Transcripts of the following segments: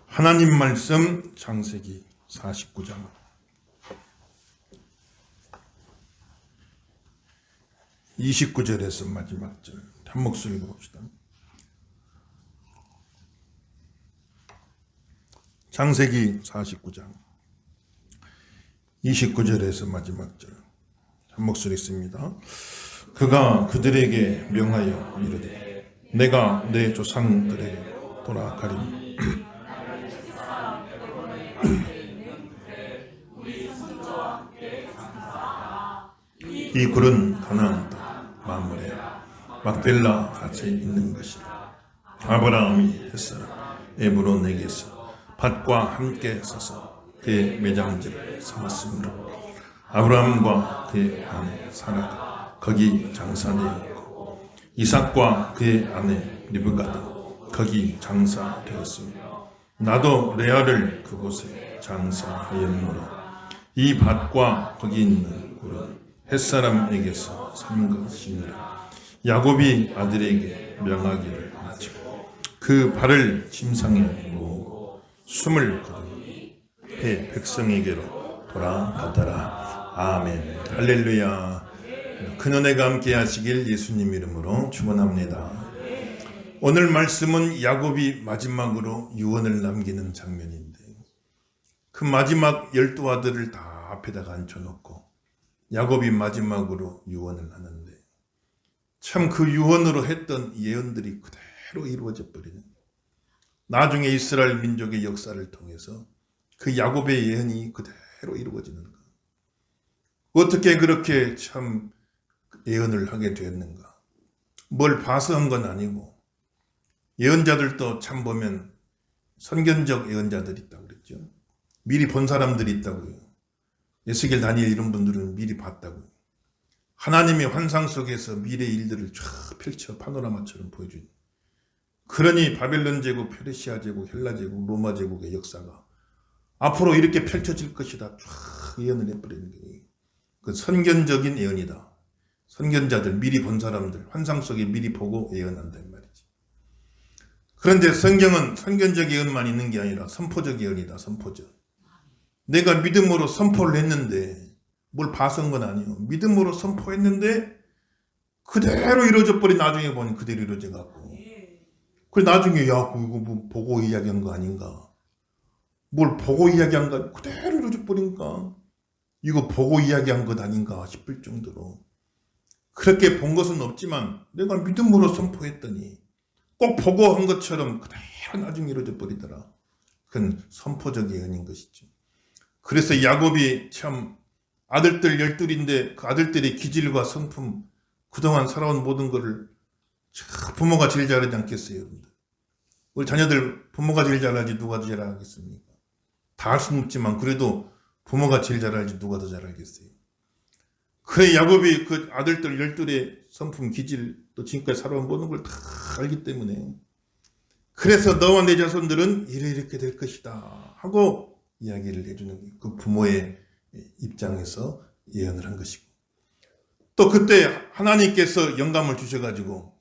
하나님 말씀 창세기 49장 29절에서 마지막 절 한 목소리 읽어봅시다. 창세기 49장 29절에서 마지막 절 한 목소리 있습니다. 그가 그들에게 명하여 이르되 내가 내 조상들에게 돌아가리니 이 굴은 가나안 땅 마므레 막벨라 밭에 있는 것이라. 아브라함이 햇사람 에브론에게서 밭과 함께 서서 그의 매장지를 삼았으므로 아브라함과 그의 아내 사라가 거기 장사되었고 이삭과 그의 아내 리브가도 거기 장사되었습니다. 나도 레아를 그곳에 장사하였노라. 이 밭과 거기 있는 굴은 햇사람에게서 산 것이니라. 야곱이 아들에게 명하기를 마치고 그 발을 침상에 모으고 숨을 거두니 해 백성에게로 돌아가더라. 아멘. 할렐루야. 큰 은혜가 함께 하시길 예수님 이름으로 축원합니다. 오늘 말씀은 야곱이 마지막으로 유언을 남기는 장면인데, 그 마지막 12 아들을 다 앞에다가 앉혀놓고 야곱이 마지막으로 유언을 하는데, 참 그 유언으로 했던 예언들이 그대로 이루어져 버리는, 나중에 이스라엘 민족의 역사를 통해서 그 야곱의 예언이 그대로 이루어지는 것. 어떻게 그렇게 참 예언을 하게 되었는가? 뭘 봐서 한 건 아니고, 예언자들도 참 보면 선견적 예언자들이 있다고 그랬죠. 미리 본 사람들이 있다고요. 에스겔, 다니엘 이런 분들은 미리 봤다고요. 하나님의 환상 속에서 미래의 일들을 쫙 펼쳐 파노라마처럼 보여주니, 그러니 바벨론 제국, 페르시아 제국, 헬라 제국, 로마 제국의 역사가 앞으로 이렇게 펼쳐질 것이다 쫙 예언을 해버리는 게 그 선견적인 예언이다. 선견자들, 미리 본 사람들, 환상 속에 미리 보고 예언한단 말이지. 그런데 성경은 선견적 예언만 있는 게 아니라 선포적 예언이다. 선포적. 내가 믿음으로 선포를 했는데, 뭘 봐서 한 건 아니에요. 믿음으로 선포했는데 그대로 이루어져 버린, 나중에 보니 그대로 이루어져 갖고, 그래 나중에 야 이거 뭐 보고 이야기한 거 아닌가, 뭘 보고 이야기한 거 그대로 이루어져 버리니까 이거 보고 이야기한 것 아닌가 싶을 정도로, 그렇게 본 것은 없지만 내가 믿음으로 선포했더니 꼭 보고 한 것처럼 그대로 나중에 이루어져 버리더라. 그건 선포적 예언인 것이죠. 그래서 야곱이 참 아들들 12인데 그 아들들의 기질과 성품, 그동안 살아온 모든 것을 부모가 제일 잘하지 않겠어요, 여러분들? 우리 자녀들 부모가 제일 잘하지 누가 더 잘하겠습니까? 다 할 수는 없지만 그래도 부모가 제일 잘하지 누가 더 잘하겠어요? 그래 야곱이 그 아들들 12의 성품, 기질, 또 지금까지 살아온 모든 걸 다 알기 때문에, 그래서 너와 내 자손들은 이렇게 될 것이다 하고 이야기를 해주는, 그 부모의 입장에서 예언을 한 것이고, 또 그때 하나님께서 영감을 주셔가지고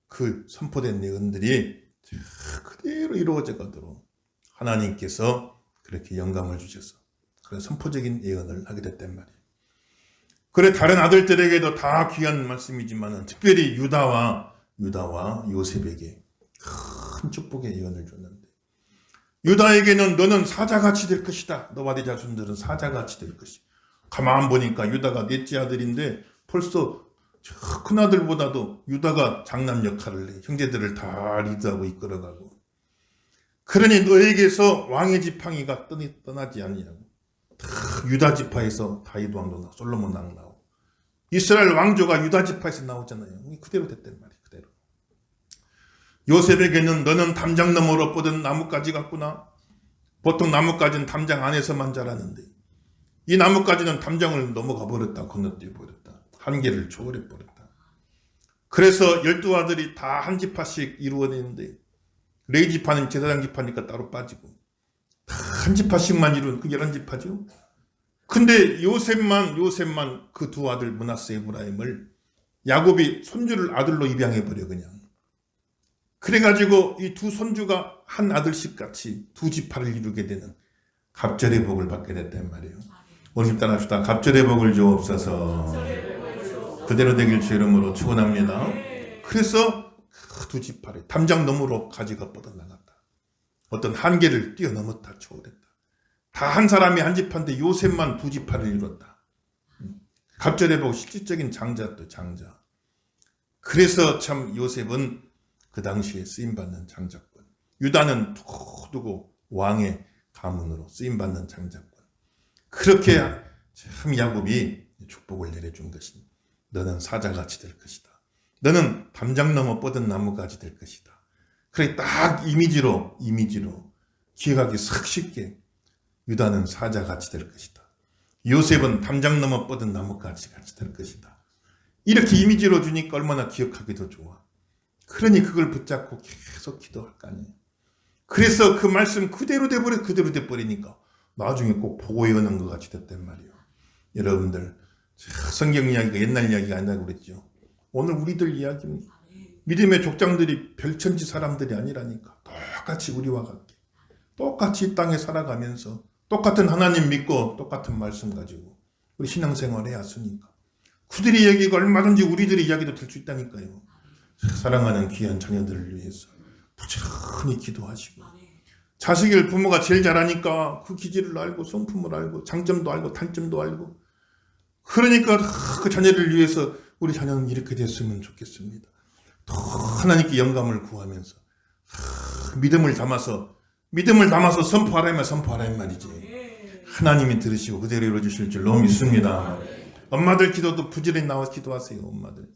그 선포된 예언들이 그대로 이루어져 가도록 하나님께서 그렇게 영감을 주셔서 그런 선포적인 예언을 하게 됐단 말이에요. 그래 다른 아들들에게도 다 귀한 말씀이지만 특별히 유다와 요셉에게 큰 축복의 예언을 줬는데, 유다에게는 너는 사자같이 될 것이다. 너와 네 자손들은 사자같이 될 것이다. 가만 보니까 유다가 넷째 아들인데 벌써 큰 아들보다도 유다가 장남 역할을 해. 형제들을 다 리드하고 이끌어가고. 그러니 너에게서 왕의 지팡이가 떠나지 아니하고, 유다 지파에서 다윗 왕도 나오고 솔로몬 왕 나오고, 이스라엘 왕조가 유다 지파에서 나오잖아요. 그대로 됐단 말이에요. 그대로. 요셉에게는 너는 담장 너머로 뻗은 나뭇가지 같구나. 보통 나뭇가지는 담장 안에서만 자라는데 이 나뭇가지는 담장을 넘어가 버렸다. 건너뛰어 버렸다. 한계를 초월해 버렸다. 그래서 12 아들이 다 한 지파씩 이루어내는데, 레위 지파는 제사장 지파니까 따로 빠지고 다 한 지파씩만 이룬 그 11지파죠. 근데 요셉만 그 두 아들 므낫세 에브라임을 야곱이 손주를 아들로 입양해버려. 그냥 그래가지고 이 두 손주가 한 아들씩 같이 두 지파를 이루게 되는 갑절의 복을 받게 됐단 말이에요. 오늘 따라합시다. 갑절의 복을 주옵소서. 그대로 되길 주 이름으로 축원합니다. 그래서 그 두 지파를 담장 너머로 가지가 뻗어나갔다. 어떤 한계를 뛰어넘었다. 초월했다. 다 한 사람이 한 지파인데 요셉만 두 지파를 이뤘다. 갑절의 복, 실질적인 장자도 장자. 그래서 참 요셉은 그 당시에 쓰임받는 장자권, 유다는 두고 왕의 가문으로 쓰임받는 장자권. 그렇게 참 야곱이 축복을 내려준 것입니다. 너는 사자같이 될 것이다. 너는 담장 넘어 뻗은 나무같이 될 것이다. 그래 딱 이미지로 기억하기 싹 쉽게 유다는 사자같이 될 것이다. 요셉은 담장 넘어 뻗은 나무같이 될 것이다. 이렇게 이미지로 주니까 얼마나 기억하기도 좋아. 그러니 그걸 붙잡고 계속 기도할 거 아니에요. 그래서 그 말씀 그대로 돼버리니까 나중에 꼭 보고 여는 것 같이 됐단 말이에요. 여러분들 성경 이야기가 옛날 이야기가 아니라고 그랬죠. 오늘 우리들 이야기입니다. 믿음의 족장들이 별천지 사람들이 아니라니까. 똑같이 우리와 같게 똑같이 이 땅에 살아가면서 똑같은 하나님 믿고 똑같은 말씀 가지고 우리 신앙생활 해야 하으니까 그들의 이야기가 얼마든지 우리들의 이야기도 될 수 있다니까요. 사랑하는 귀한 자녀들을 위해서 부지런히 기도하시고, 자식을 부모가 제일 잘하니까 그 기질을 알고 성품을 알고 장점도 알고 단점도 알고, 그러니까 그 자녀를 위해서 우리 자녀는 이렇게 됐으면 좋겠습니다. 더 하나님께 영감을 구하면서 믿음을 담아서 선포하라 이 말이지. 하나님이 들으시고 그대로 이루어주실 줄로 믿습니다. 엄마들 기도도 부지런히 나와서 기도하세요. 엄마들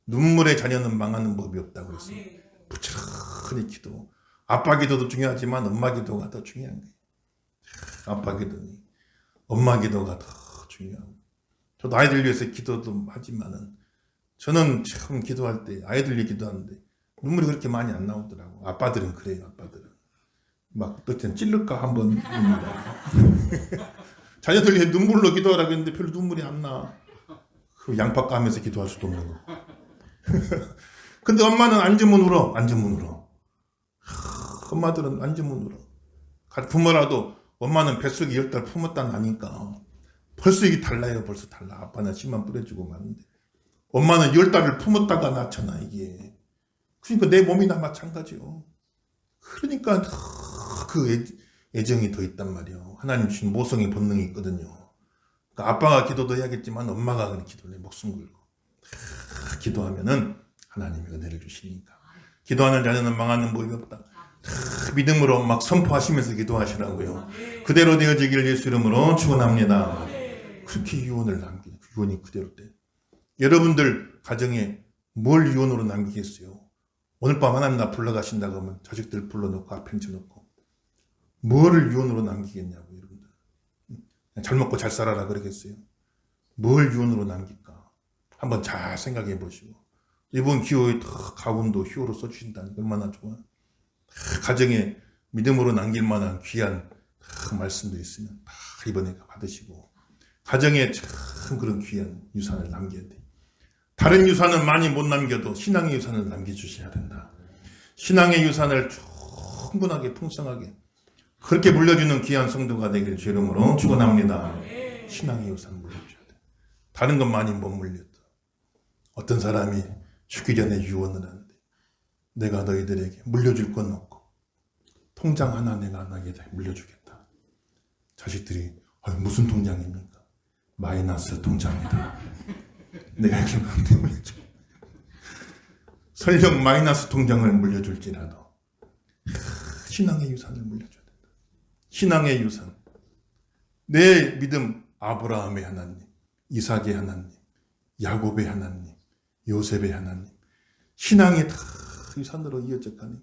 눈물의 자녀는 망하는 법이 없다고 그랬어요. 부지런히 기도. 아빠 기도도 중요하지만 엄마 기도가 더 중요한 거예요. 아빠 기도니 엄마 기도가 더 중요하고, 저도 아이들 위해서 기도도 하지만은 저는 참 기도할 때 아이들 위해 기도하는데 눈물이 그렇게 많이 안 나오더라고. 아빠들은 그래요. 아빠들은 막 어떤 찔를까 한번 자녀들 위해 눈물로 기도하라고 했는데 별로 눈물이 안 나. 그 양파 까면서 기도할 수도 없는 거. 근데 엄마는 앉으면 울어. 엄마들은 앉으면 울어. 부모라도 엄마는 뱃속에 10달 품었다 나니까 벌써 이게 달라요. 벌써 달라. 아빠는 씨만 뿌려주고 마는데 엄마는 10달을 품었다가 낳잖아 이게. 그러니까 내 몸이나 마찬가지요. 그러니까 그 애정이 더 있단 말이에요. 하나님 주신 모성의 본능이 있거든요. 그러니까 아빠가 기도도 해야겠지만 엄마가 그냥 기도를 해. 목숨 걸고 기도하면은 하나님이 은혜를 주시니까. 기도하는 자녀는 망하는 법이 없다. 믿음으로 막 선포하시면서 기도하시라고요. 그대로 되어지길 예수 이름으로 축원합니다. 그렇게 유언을 남기는, 유언이 그대로 돼. 여러분들 가정에 뭘 유언으로 남기겠어요? 오늘 밤 하나님 나 불러가신다고 하면 자식들 불러놓고 앞에 앉혀놓고 뭐를 유언으로 남기겠냐고. 여러분들 잘 먹고 잘 살아라 그러겠어요? 뭘 유언으로 남길까? 한번 잘 생각해 보시고, 이번 기호에 가운도 휴호로 써주신다는 게 얼마나 좋아. 가정에 믿음으로 남길 만한 귀한 말씀도 있으면 다 이번에 받으시고, 가정에 참 그런 귀한 유산을 남겨야 돼. 다른 유산은 많이 못 남겨도 신앙의 유산을 남겨주셔야 된다. 신앙의 유산을 충분하게 풍성하게 그렇게 물려주는 귀한 성도가 되길 주 이름으로 축원합니다. 신앙의 유산 물려줘야 돼. 다른 건 많이 못 물려도. 어떤 사람이 죽기 전에 유언을 하는데 내가 너희들에게 물려줄 건 없고 통장 하나 내가 너희에게 물려주겠다. 자식들이 무슨 통장입니까? 마이너스 통장이다. 내가 이렇게 물려줘. 설령 마이너스 통장을 물려줄지라도 신앙의 유산을 물려줘야 된다. 신앙의 유산. 내 믿음, 아브라함의 하나님, 이삭의 하나님, 야곱의 하나님, 요셉의 하나님, 신앙이 다 유산으로 이어져 가네.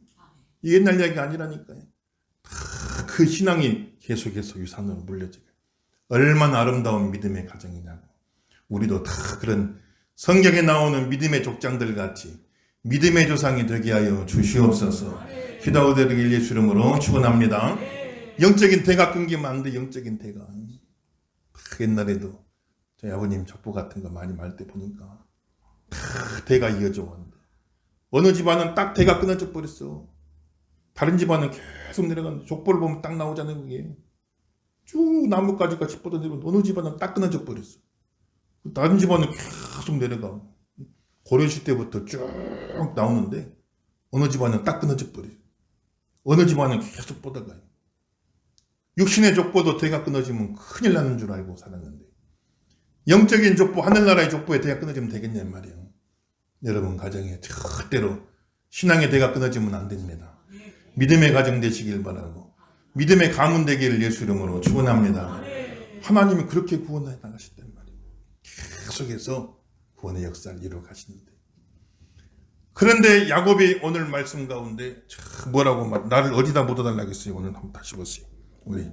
옛날 이야기가 아니라니까요. 그 신앙이 계속해서 유산으로 물려져요. 얼마나 아름다운 믿음의 가정이냐고. 우리도 다 그런 성경에 나오는 믿음의 족장들 같이 믿음의 조상이 되게 하여 주시옵소서. 기도드리길 예수 이름으로 축원합니다. 영적인 대가 끊기면 안 돼. 영적인 대가. 옛날에도 저희 아버님 족보 같은 거 많이 말 때 보니까 대가 이어져 왔는데 어느 집안은 딱 대가 끊어져 버렸어. 다른 집안은 계속 내려가는데 족보를 보면 딱 나오잖아요. 그게 쭉 나뭇가지까지 뻗어내면 어느 집안은 딱 끊어져 버렸어. 다른 집안은 계속 내려가. 고려시 때부터 쭉 나오는데 어느 집안은 딱 끊어져 버려. 어느 집안은 계속 뻗어가요. 육신의 족보도 대가 끊어지면 큰일 나는 줄 알고 살았는데 영적인 족보, 하늘나라의 족보에 대가 끊어지면 되겠냐 말이에요. 여러분 가정에 절대로 신앙의 대가 끊어지면 안 됩니다. 믿음의 가정 되시길 바라고 믿음의 가문 되기를 예수 이름으로 축원합니다. 하나님이 그렇게 구원해 나가셨단 말이에요. 계속해서 구원의 역사를 이루어 가시는데 그런데 야곱이 오늘 말씀 가운데 뭐라고 나를 어디다 묻어달라고 했어요. 오늘 한번 다시 보세요. 우리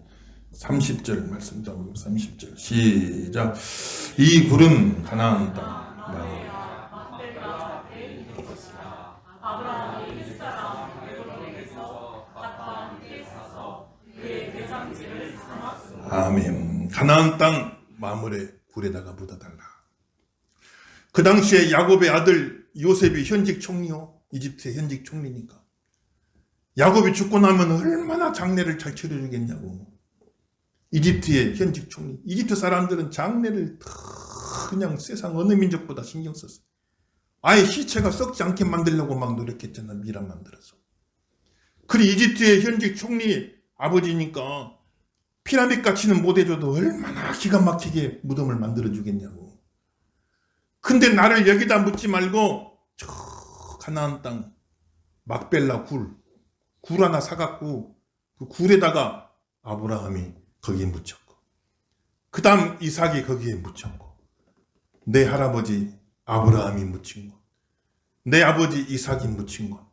30절 말씀 30절 시작. 이 굴은 가나안 땅 아멘. 가나안 땅 마물의 굴에다가 묻어달라. 그 당시에 야곱의 아들 요셉이 현직 총리요. 이집트의 현직 총리니까. 야곱이 죽고 나면 얼마나 장례를 잘 치러주겠냐고. 이집트의 현직 총리. 이집트 사람들은 장례를 그냥 세상 어느 민족보다 신경 썼어요. 아예 시체가 썩지 않게 만들려고 막 노력했잖아. 미라 만들어서. 그리고 이집트의 현직 총리 아버지니까 피라미드 가치는 못해줘도 얼마나 기가 막히게 무덤을 만들어주겠냐고. 근데 나를 여기다 묻지 말고 저 가나안 땅 막벨라 굴 하나 사갖고 그 굴에다가 아브라함이 거기에 묻혔고 그 다음 이삭이 거기에 묻혔고 내 할아버지 아브라함이 묻힌 것 내 아버지 이삭이 묻힌 것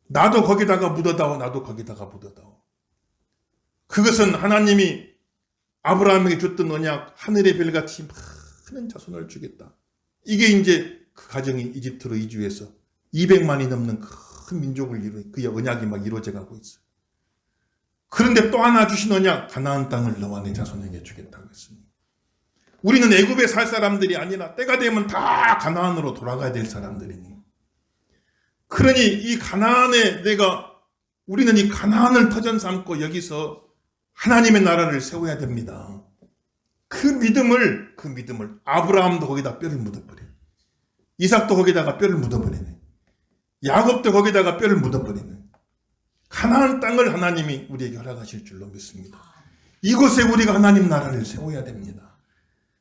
나도 거기다가 묻어다오. 나도 거기다가 묻어다오. 그것은 하나님이 아브라함에게 줬던 언약 하늘의 별같이 많은 자손을 주겠다. 이게 이제 그 가정이 이집트로 이주해서 200만이 넘는 큰 민족을 이루어 그 언약이 막 이루어져 가고 있어요. 그런데 또 하나 주신 언약 가나안 땅을 너와 내 자손에게 주겠다고 했습니다. 우리는 애굽에 살 사람들이 아니라 때가 되면 다 가나안으로 돌아가야 될 사람들이니 그러니 이 가나안에 우리는 이 가나안을 터전 삼고 여기서 하나님의 나라를 세워야 됩니다. 그 믿음을 아브라함도 거기다 뼈를 묻어버려요. 이삭도 거기다가 뼈를 묻어버리네. 야곱도 거기다가 뼈를 묻어버리네. 가나안 땅을 하나님이 우리에게 허락하실 줄로 믿습니다. 이곳에 우리가 하나님 나라를 세워야 됩니다.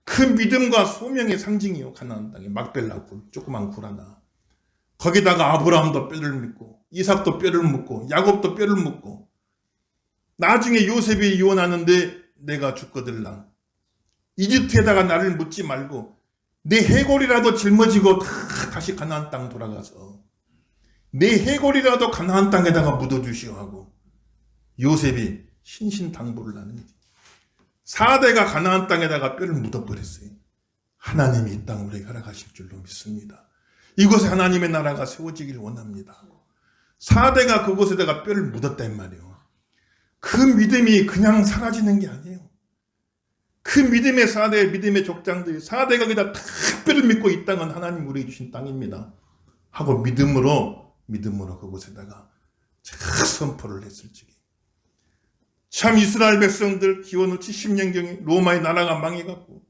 그 믿음과 소명의 상징이요. 가나안 땅에 막벨라 굴, 조그만 굴 하나. 거기다가 아브라함도 뼈를 묻고 이삭도 뼈를 묻고 야곱도 뼈를 묻고 나중에 요셉이 이혼하는데 내가 죽거들랑 이집트에다가 나를 묻지 말고 내 해골이라도 짊어지고 다시 가나안 땅 돌아가서 내 해골이라도 가나안 땅에다가 묻어주시오 하고 요셉이 신신당부를 하는 거지. 4대가 가나안 땅에다가 뼈를 묻어버렸어요. 하나님이 이 땅 우리에게 허락하실 줄로 믿습니다. 이곳에 하나님의 나라가 세워지길 원합니다. 4대가 그곳에다가 뼈를 묻었단 말이에요. 그 믿음이 그냥 사라지는 게 아니에요. 그 믿음의 4대, 믿음의 족장들이 4대가 거기다 다 뼈를 믿고 이 땅은 하나님 우리에게 주신 땅입니다. 하고 믿음으로 그곳에다가 선포를 했을 적에 참 이스라엘 백성들 기원 후 70년경에 로마의 나라가 망해갖고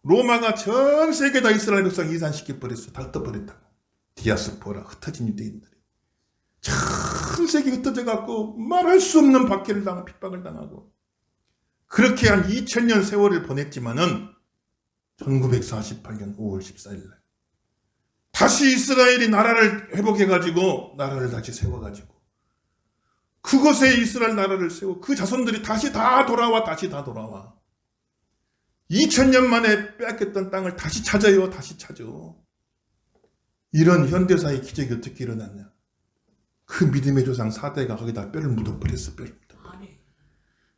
로마가 전 세계 다 이스라엘 백성 이산시켜버렸어. 닳아버렸다고. 디아스포라 흩어진 유대인들이 전 세계 흩어져갖고 말할 수 없는 박해를 당하고 핍박을 당하고 그렇게 한 2000년 세월을 보냈지만은 1948년 5월 14일 날 다시 이스라엘이 나라를 회복해가지고 나라를 다시 세워가지고 그곳에 이스라엘 나라를 세워 그 자손들이 다시 다 돌아와 2000년 만에 빼앗겼던 땅을 다시 찾아요. 다시 찾아. 이런 현대사의 기적이 어떻게 일어났냐. 그 믿음의 조상 4대가 거기다 뼈를 묻어버렸어. 뼈를 묻어버려.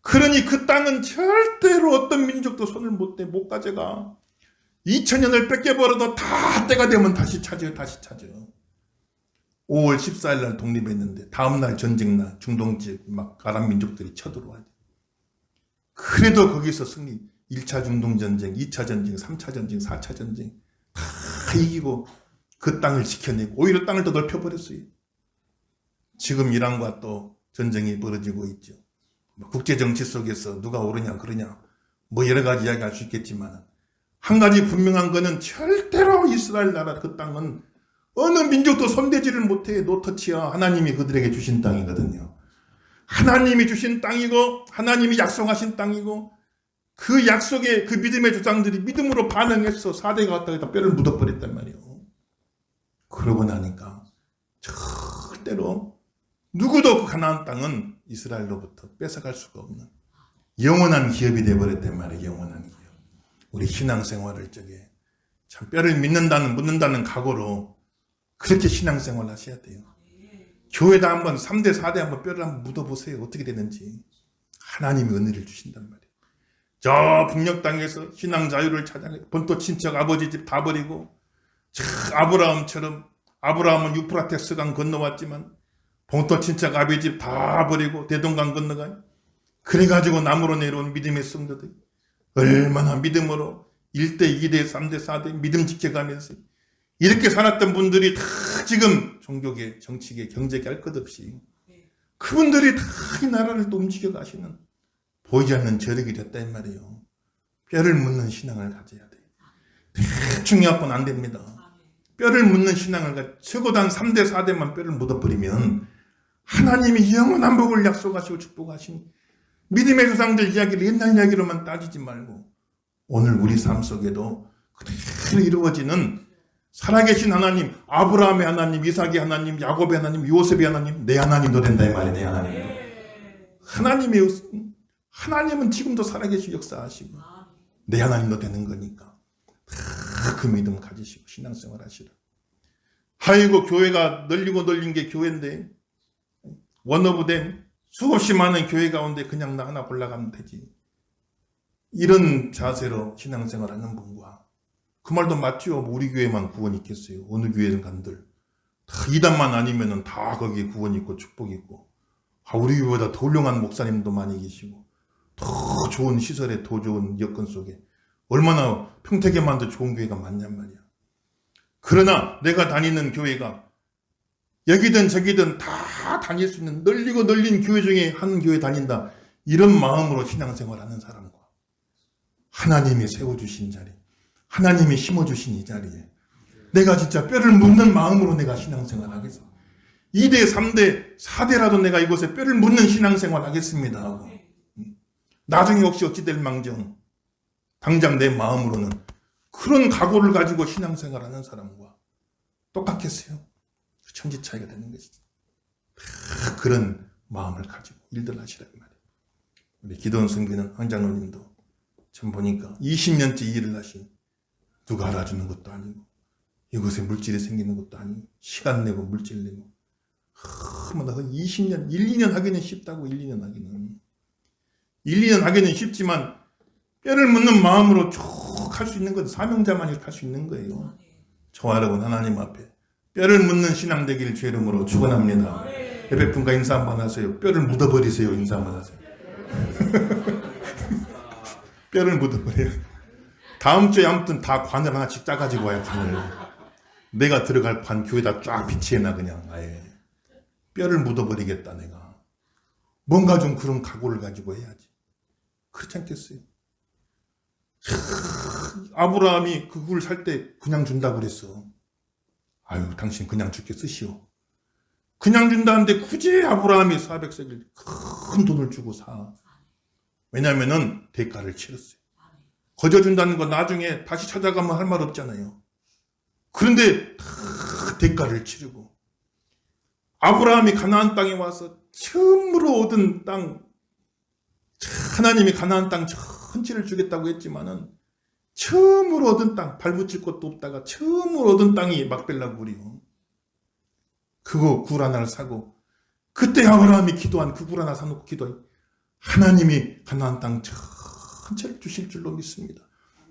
그러니 그 땅은 절대로 어떤 민족도 손을 못 대, 못 가져가. 2000년을 뺏겨버려도 다 때가 되면 다시 찾아요. 5월 14일 날 독립했는데 다음날 전쟁날 중동지역 막 아랍 민족들이 쳐들어와요. 그래도 거기서 승리. 1차 중동전쟁, 2차 전쟁, 3차 전쟁, 4차 전쟁 다 이기고 그 땅을 지켜내고 오히려 땅을 더 넓혀버렸어요. 지금 이란과 또 전쟁이 벌어지고 있죠. 국제정치 속에서 누가 옳으냐 그러냐 뭐 여러 가지 이야기할 수 있겠지만 한 가지 분명한 거는 절대로 이스라엘 나라 그 땅은 어느 민족도 손대지를 못해. 노터치야. 하나님이 그들에게 주신 땅이거든요. 하나님이 주신 땅이고 하나님이 약속하신 땅이고 그 약속에 그 믿음의 조상들이 믿음으로 반응해서 4대가 왔다가 뼈를 묻어버렸단 말이에요. 그러고 나니까 절대로 누구도 그 가나안 땅은 이스라엘로부터 뺏어갈 수가 없는 영원한 기업이 되어버렸단 말이에요. 영원한 기업. 우리 신앙생활을 저게 참 뼈를 묻는다는 각오로 그렇게 신앙생활 하셔야 돼요. 교회다 한번 3대 4대 한번 뼈를 한번 묻어보세요. 어떻게 되는지. 하나님이 은혜를 주신단 말이에요. 저 북녘 땅에서 신앙 자유를 찾아내 본토 친척 아버지 집 다 버리고 아브라함처럼 아브라함은 유프라테스 강 건너왔지만 본토 친척 아버지 집 다 버리고 대동강 건너가 그래가지고 남으로 내려온 믿음의 성도들 얼마나 믿음으로 1대 2대 3대 4대 믿음 지켜가면서 이렇게 살았던 분들이 다 지금 종교계, 정치계, 경제계 할 것 없이 그분들이 다 이 나라를 또 움직여 가시는 보이지 않는 저력이 됐다 이 말이에요. 뼈를 묻는 신앙을 가져야 돼요. 대충 해갖고는 안 됩니다. 뼈를 묻는 신앙을 적어도 한 3대 4대만 뼈를 묻어버리면 하나님이 영원한 복을 약속하시고 축복하신 믿음의 조상들 이야기를 옛날 이야기로만 따지지 말고 오늘 우리 삶 속에도 그대로 이루어지는 살아계신 하나님, 아브라함의 하나님, 이삭의 하나님, 야곱의 하나님, 요셉의 하나님, 내 하나님도 된다 이 말이에요. 내 하나님도. 하나님은 지금도 살아계시고 역사하시고 내 하나님도 되는 거니까 그 믿음 가지시고 신앙생활 하시라. 아이고 교회가 널린 게 교회인데 원어브된 수없이 많은 교회 가운데 그냥 나 하나 골라가면 되지. 이런 자세로 신앙생활 하는 분과 그 말도 맞죠. 우리 교회만 구원이 있겠어요. 어느 교회든 간들 다 이단만 아니면은 다 거기에 구원이 있고 축복이 있고 우리 교회보다 더 훌륭한 목사님도 많이 계시고 더 좋은 시설에 더 좋은 여건 속에 얼마나 평택에만 더 좋은 교회가 많냔 말이야. 그러나 내가 다니는 교회가 여기든 저기든 다 다닐 수 있는 널리고 널린 교회 중에 한 교회 다닌다. 이런 마음으로 신앙생활 하는 사람과 하나님이 세워주신 자리, 하나님이 심어주신 이 자리에 내가 진짜 뼈를 묻는 마음으로 내가 신앙생활 하겠습니다. 2대, 3대, 4대라도 내가 이곳에 뼈를 묻는 신앙생활 하겠습니다 하고 나중에 혹시 어찌 될 망정 당장 내 마음으로는 그런 각오를 가지고 신앙생활 하는 사람과 똑같겠어요. 천지 차이가 되는 것이지. 그런 마음을 가지고 일들 하시란 말이에요. 우리 기도원 성기는 황장로님도 참 보니까 20년째 일을 하신 누가 알아주는 것도 아니고 이곳에 물질이 생기는 것도 아니고 시간 내고 물질 내고 20년, 1, 2년 하기는 쉽다고 1, 2년 하기는 1, 2년 하기는 쉽지만 뼈를 묻는 마음으로 쭉 할 수 있는 건 사명자만이 할 수 있는 거예요. 저와 여러분 하나님 앞에 뼈를 묻는 신앙 되기를 주의 이름으로 축원합니다. 예배분과 인사 한번 하세요. 뼈를 묻어버리세요. 인사 한번 하세요. 뼈를 묻어버려요. 다음 주에 아무튼 다 관을 하나씩 짜가지고 와요. 관을. 내가 들어갈 관 교회다 쫙 비치해놔 그냥 아예. 뼈를 묻어버리겠다 내가. 뭔가 좀 그런 각오를 가지고 해야지. 그렇지 않겠어요? 아브라함이 그 굴 살 때 그냥 준다고 그랬어. 아유 당신 그냥 죽게 쓰시오. 그냥 준다는데 굳이 아브라함이 400세겔 큰 돈을 주고 사. 왜냐면은 대가를 치렀어요. 거저 준다는 건 나중에 다시 찾아가면 할 말 없잖아요. 그런데 다 대가를 치르고 아브라함이 가나안 땅에 와서 처음으로 얻은 땅 하나님이 가나안 땅 전체를 주겠다고 했지만은 처음으로 얻은 땅 발붙일 곳도 없다가 처음으로 얻은 땅이 막벨라 굴이요. 그거 굴 하나를 사고 그때 아브라함이 기도한 그 굴 하나 사놓고 기도해 하나님이 가나안 땅 전체를 주실 줄로 믿습니다.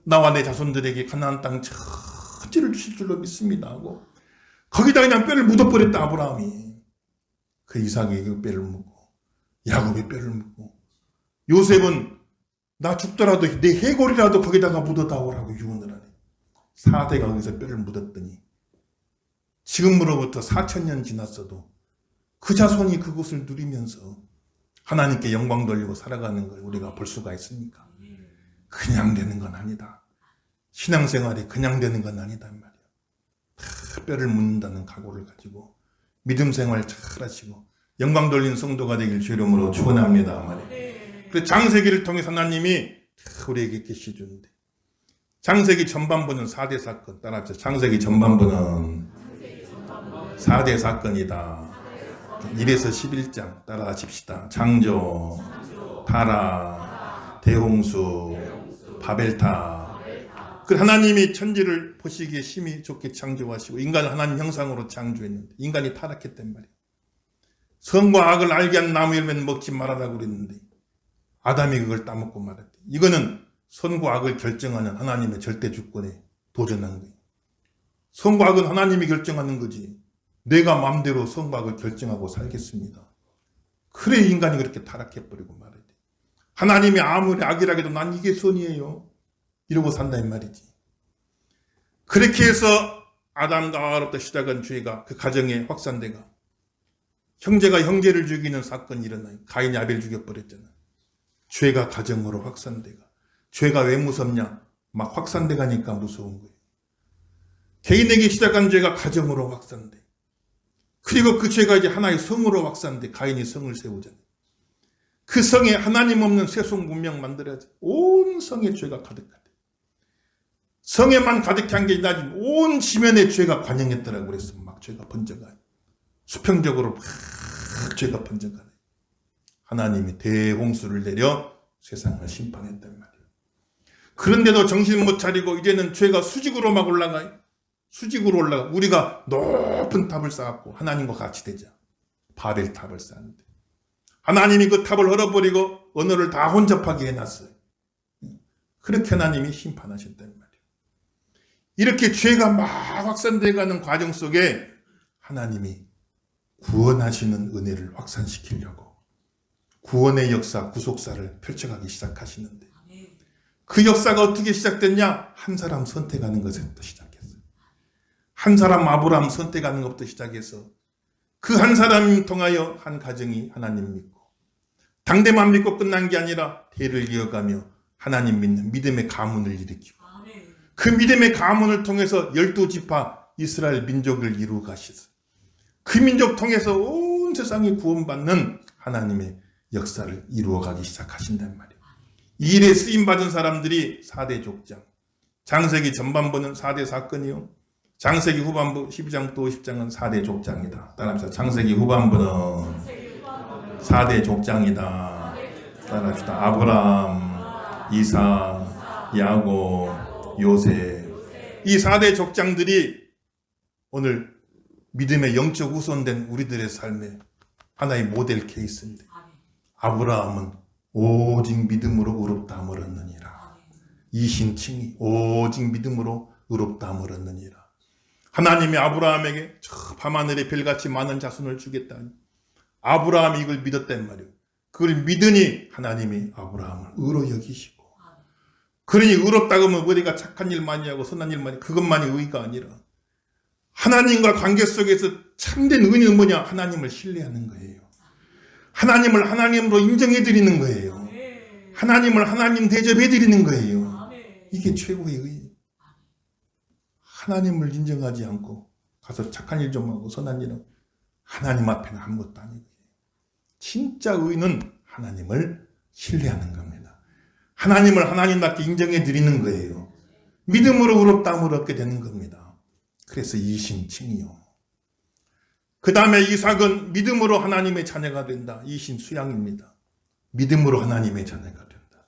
나와 내 자손들에게 가나안 땅 전체를 주실 줄로 믿습니다 하고 거기다 그냥 뼈를 묻어버렸다 아브라함이. 그 이삭이 그 뼈를 묻고 야곱이 뼈를 묻고 요셉은 나 죽더라도 내 해골이라도 거기다가 묻어다오라고 유언을 하네. 4대가 거기서 뼈를 묻었더니 지금으로부터 4000년 지났어도 그 자손이 그곳을 누리면서 하나님께 영광 돌리고 살아가는 걸 우리가 볼 수가 있습니까? 그냥 되는 건 아니다. 신앙생활이 그냥 되는 건 아니다 말이야. 다 뼈를 묻는다는 각오를 가지고 믿음 생활 잘 하시고 영광 돌리는 성도가 되길 주 이름으로 축원합니다 말이야. 그 장세기를 통해서 하나님이 우리에게 계시주는데, 장세기 전반부는 4대 사건, 따라합시다. 장세기 전반부는 4대 사건이다. 1에서 11장 따라하십시다. 창조, 타락, 대홍수, 바벨탑. 그 하나님이 천지를 보시기에 심히 좋게 창조하시고 인간을 하나님 형상으로 창조했는데 인간이 타락했단 말이에요. 선과 악을 알게 한 나무 열매는 먹지 말아라고 그랬는데 아담이 그걸 따먹고 말았대. 이거는 선과 악을 결정하는 하나님의 절대 주권에 도전한 거예요. 선과 악은 하나님이 결정하는 거지. 내가 마음대로 선과 악을 결정하고 살겠습니다. 그래 인간이 그렇게 타락해버리고 말이야. 하나님이 아무리 악이라 해도 난 이게 선이에요. 이러고 산다 이 말이지. 그렇게 해서 아담과 하와로부터 시작한 죄가 그 가정에 확산돼가 형제가 형제를 죽이는 사건이 일어나요. 가인이 아벨 죽여버렸잖아. 죄가 가정으로 확산돼가. 죄가 왜 무섭냐? 막 확산돼 가니까 무서운 거예요. 개인에게 시작한 죄가 가정으로 확산돼. 그리고 그 죄가 이제 하나의 성으로 확산돼. 가인이 성을 세우잖아요. 그 성에 하나님 없는 세속 문명 만들어야지. 온 성에 죄가 가득하대. 성에만 가득한 게 아니라 온 지면에 죄가 관영했더라고 그랬어. 막 죄가 번져가. 수평적으로 막 죄가 번져가네. 하나님이 대홍수를 내려 세상을 심판했단 말이에요. 그런데도 정신 못 차리고 이제는 죄가 수직으로 막 올라가요. 수직으로 올라가. 우리가 높은 탑을 쌓았고 하나님과 같이 되자. 바벨탑을 쌓는데 하나님이 그 탑을 헐어버리고 언어를 다 혼잡하게 해놨어요. 그렇게 하나님이 심판하셨단 말이에요. 이렇게 죄가 막 확산돼가는 과정 속에 하나님이 구원하시는 은혜를 확산시키려고 구원의 역사, 구속사를 펼쳐가기 시작하시는데 그 역사가 어떻게 시작됐냐? 한 사람 선택하는 것에부터 시작했어요. 한 사람 아브라함 선택하는 것부터 시작해서 그 한 사람 통하여 한 가정이 하나님 믿고 당대만 믿고 끝난 게 아니라 대를 이어가며 하나님 믿는 믿음의 가문을 일으키고 그 믿음의 가문을 통해서 12지파 이스라엘 민족을 이루어 가시서 그 민족 통해서 온 세상이 구원받는 하나님의 역사를 이루어가기 시작하신단 말이에요. 이 일에 쓰임받은 사람들이 4대 족장, 장세기 전반부는 4대 사건이요, 장세기 후반부 12장부터 50장은 4대 족장이다. 따라합시다. 장세기 후반부는 4대 족장이다. 따라합시다. 아브라함, 이삭, 야곱, 요셉. 이 4대 족장들이 오늘 믿음의 영적 우선된 우리들의 삶의 하나의 모델 케이스인데, 아브라함은 오직 믿음으로 의롭다함을 얻느니라. 이신칭이 오직 믿음으로 의롭다함을 얻느니라. 하나님이 아브라함에게 저 밤하늘의 별같이 많은 자손을 주겠다. 아브라함이 이걸 믿었단 말이에요. 그걸 믿으니 하나님이 아브라함을 의로 여기시고, 그러니 의롭다고 하면 우리가 착한 일 많이 하고 선한 일 많이, 그것만이 의가 아니라 하나님과 관계 속에서 참된 의는 뭐냐? 하나님을 신뢰하는 거예요. 하나님을 하나님으로 인정해드리는 거예요. 하나님을 하나님 대접해드리는 거예요. 이게 최고의 의예요. 하나님을 인정하지 않고 가서 착한 일 좀 하고 선한 일은 하나님 앞에는 아무것도 아니고요. 진짜 의는 하나님을 신뢰하는 겁니다. 하나님을 하나님답게 인정해드리는 거예요. 믿음으로 의롭다함을 얻게 되는 겁니다. 그래서 이신칭이요. 그 다음에 이삭은 믿음으로 하나님의 자녀가 된다. 이신수양입니다. 믿음으로 하나님의 자녀가 된다.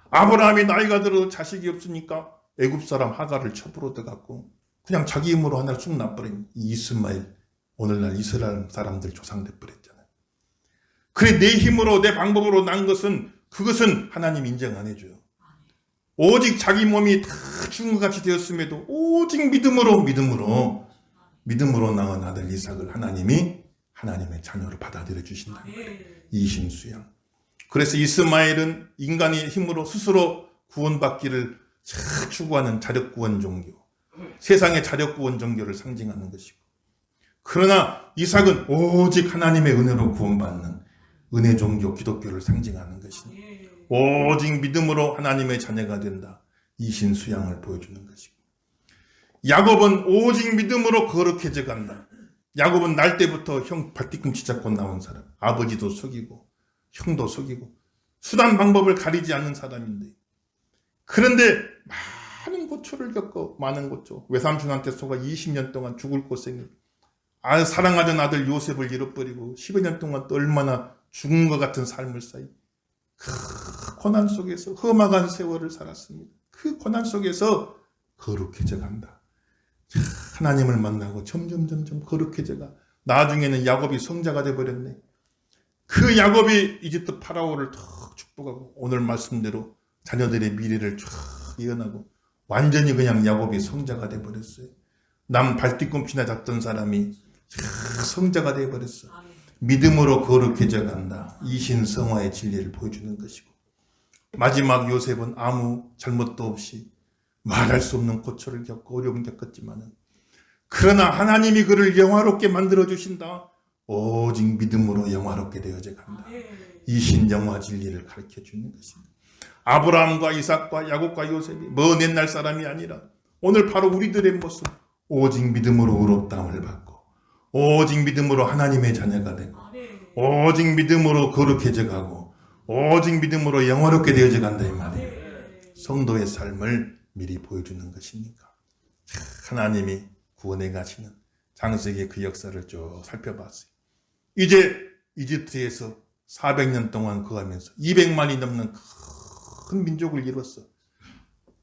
아브라함이 나이가 들어 자식이 없으니까 애굽 사람 하가를 첩으로 들어갔고 그냥 자기 힘으로 하나를 쑥 놔버린 이스마엘, 오늘날 이스라엘 사람들 조상돼 버렸잖아요. 그래 내 힘으로 내 방법으로 난 것은 그것은 하나님 인정 안 해줘요. 오직 자기 몸이 다 죽은 것 같이 되었음에도 오직 믿음으로 낳은 아들 이삭을 하나님이 하나님의 자녀로 받아들여 주신다는 거예요. 이신수양. 그래서 이스마엘은 인간의 힘으로 스스로 구원받기를 추구하는 자력구원 종교, 세상의 자력구원 종교를 상징하는 것이고, 그러나 이삭은 오직 하나님의 은혜로 구원받는 은혜 종교 기독교를 상징하는 것입니다. 오직 믿음으로 하나님의 자녀가 된다. 이신 수양을 보여주는 것이고, 야곱은 오직 믿음으로 거룩해져 간다. 야곱은 날 때부터 형 발뒤꿈치 잡고 나온 사람, 아버지도 속이고 형도 속이고 수단 방법을 가리지 않는 사람인데, 그런데 많은 고초를 겪고 많은 고초, 외삼촌한테 속아 20년 동안 죽을 고생을, 사랑하던 아들 요셉을 잃어버리고 10여 년 동안 또 얼마나 죽은 것 같은 삶을 쌓이 그 고난 속에서 험악한 세월을 살았습니다. 그 고난 속에서 거룩해져 간다. 하나님을 만나고 점점 거룩해져가 나중에는 야곱이 성자가 되어버렸네. 그 야곱이 이집트 파라오를 턱 축복하고 오늘 말씀대로 자녀들의 미래를 쫙 예언하고 완전히 그냥 야곱이 성자가 되어버렸어요. 남 발뒤꿈치나 잡던 사람이 성자가 되어버렸어. 믿음으로 거룩해져 간다. 이신성화의 진리를 보여주는 것이고, 마지막 요셉은 아무 잘못도 없이 말할 수 없는 고초를 겪고 어려움을 겪었지만, 그러나 하나님이 그를 영화롭게 만들어주신다. 오직 믿음으로 영화롭게 되어져 간다. 이신 영화 진리를 가르쳐주는 것입니다. 아브라함과 이삭과 야곱과 요셉이 먼 옛날 사람이 아니라 오늘 바로 우리들의 모습, 오직 믿음으로 의롭다함을 받고 오직 믿음으로 하나님의 자녀가 되고 오직 믿음으로 거룩해져 가고 오직 믿음으로 영화롭게 되어져 간다 이 말이에요. 성도의 삶을 미리 보여주는 것이니까. 하나님이 구원해 가시는 창세기의 그 역사를 쭉 살펴봤어요. 이제 이집트에서 400년 동안 거하면서 200만이 넘는 큰 민족을 이뤘어.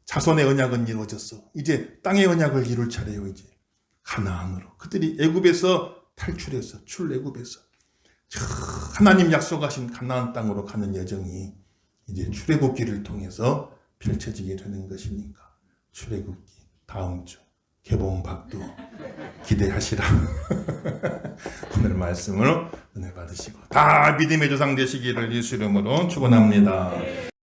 자손의 언약은 이루어졌어. 이제 땅의 언약을 이룰 차례요. 이제 가나안으로 그들이 애굽에서 탈출해서 출애굽에서 하나님 약속하신 가나안 땅으로 가는 여정이 이제 출애굽기를 통해서 펼쳐지게 되는 것이니까 출애굽기 다음 주 개봉박도 기대하시라. 오늘 말씀을 은혜 받으시고 다 믿음의 조상 되시기를 예수 이름으로 축원합니다.